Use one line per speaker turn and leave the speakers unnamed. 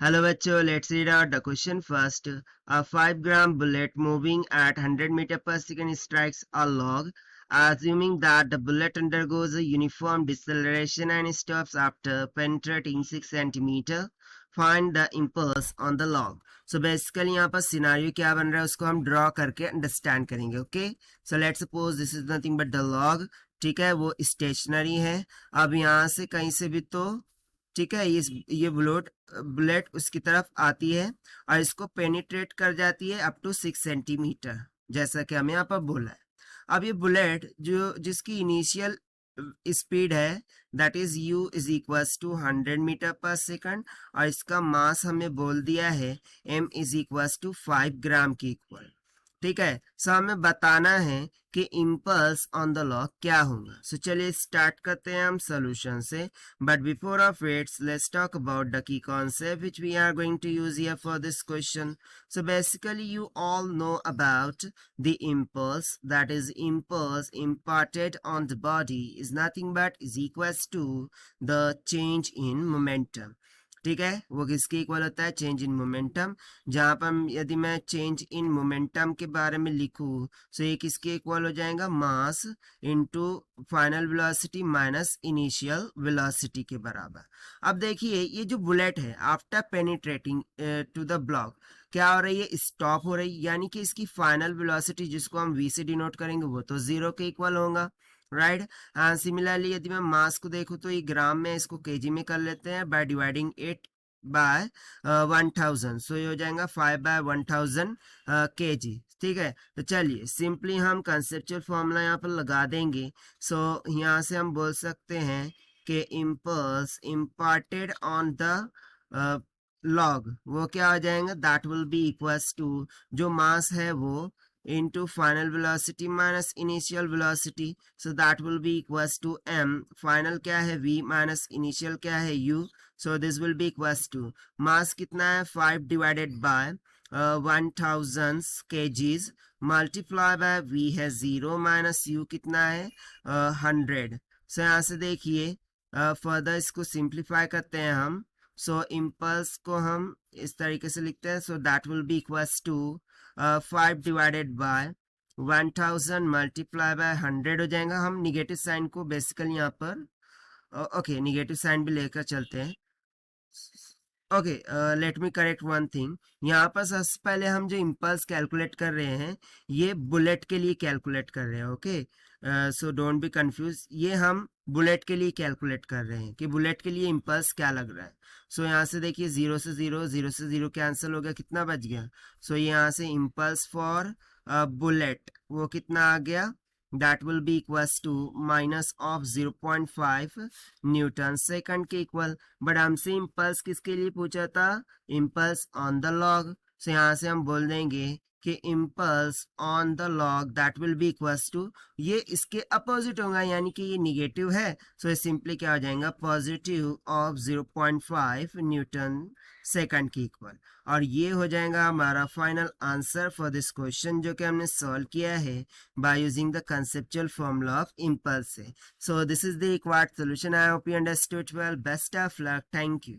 Hello बच्चों, let's read out the question first. A 5-gram bullet moving at 100 meter per second strikes a log. Assuming that the bullet undergoes a uniform deceleration and stops after penetrating 6 centimeter, find the impulse on the log. So basically यहाँ पर scenario क्या बन रहा है उसको हम draw करके understand करेंगे. Okay, so let's suppose this is nothing but the log. ठीक है, वो स्टेशनरी है. अब यहाँ से कहीं से भी तो ठीक है, ये बुलेट उसकी तरफ आती है और इसको पेनिट्रेट कर जाती है अप टू 6 सेंटीमीटर, जैसा कि हमें यहाँ पर बोला है. अब ये बुलेट जिसकी इनिशियल स्पीड है that is u is equals to 100 metre per second और इसका मास हमें बोल दिया है m is equals to 5 gram के इक्वल. ठीक है, सो हमें बताना है कि इम्पल्स ऑन द लॉग क्या होगा. सो चलिए स्टार्ट करते हैं हम सोल्यूशन से. But before of its let's talk about the key concept which we are going to use here for this question. So basically you all know about the impulse. That is impulse imparted on the body is nothing but is equals to the change in momentum. ठीक है, वो किसके equal होता है? Change in momentum. जहां पर यदि मैं चेंज इन मोमेंटम के बारे में लिखूं तो ये किसके इक्वल हो जाएगा? Mass into final velocity minus initial velocity के बराबर. अब देखिए ये जो बुलेट है after penetrating to the block क्या हो रही है? स्टॉप हो रही है, यानी कि इसकी फाइनल वेलोसिटी जिसको हम v से डिनोट करेंगे वो तो 0 के इक्वल होगा. राइट. सिमिलरली यदि मैं मास को देखूं तो ये ग्राम में, इसको केजी में कर लेते हैं बाय डिवाइडिंग इट बाय 1000. सो ये हो जाएगा 5/1000 केजी. ठीक है, तो चलिए सिंपली हम कंसेप्चुअल फॉर्मूला यहाँ पर लगा देंगे. सो यहाँ से हम बोल सकते हैं कि impulse imparted on the log वो क्या हो जाएगा? That will be equals to जो मास है वो into final velocity minus initial velocity. So that will be equals to m. Final क्या है? v minus initial क्या है? u. So this will be equals to mass कितना है? 5 divided by 1000 kgs multiply by v है 0 minus u कितना है? 100. So यहाँ से देखिए फर्दर इसको सिंप्लीफाई करते हैं हम. सो इम्पल्स को हम इस तरीके से लिखते हैं. So that will be equals to 5 divided by 1000 multiply by 100 हो जाएगा. हम निगेटिव साइन को बेसिकली यहाँ पर ओके निगेटिव साइन भी लेकर चलते हैं. Okay, let me correct one thing. यहाँ पर सबसे पहले हम जो इम्पल्स कैलकुलेट कर रहे हैं ये बुलेट के लिए कैलकुलेट कर रहे हैं. Okay, so don't be confuse. ये हम बुलेट के लिए कैलकुलेट कर रहे हैं कि बुलेट के लिए इम्पल्स क्या लग रहा है. सो यहाँ से देखिए 0 से 0, 0 से 0 कैंसिल हो गया. कितना बच गया? सो यहाँ से इम्पल्स फॉर बुलेट वो कितना आ गया? that will be equals to minus of 0.5 newton second के इक्वल. बट हमसे इम्पल्स किसके लिए पूछा था? Impulse on the log. So यहाँ से हम बोल देंगे कि impulse on the log that will be equals to ये इसके अपोजिट होगा, यानी कि ये निगेटिव है. सो ये सिंपली क्या हो जाएगा? पॉजिटिव ऑफ 0.5 न्यूटन सेकंड की इक्वल. और ये हो जाएगा हमारा final answer for this question जो कि हमने सॉल्व किया है by using the conceptual formula of impulse. So this is the required solution. I hope you understood well. Best of luck. Thank you.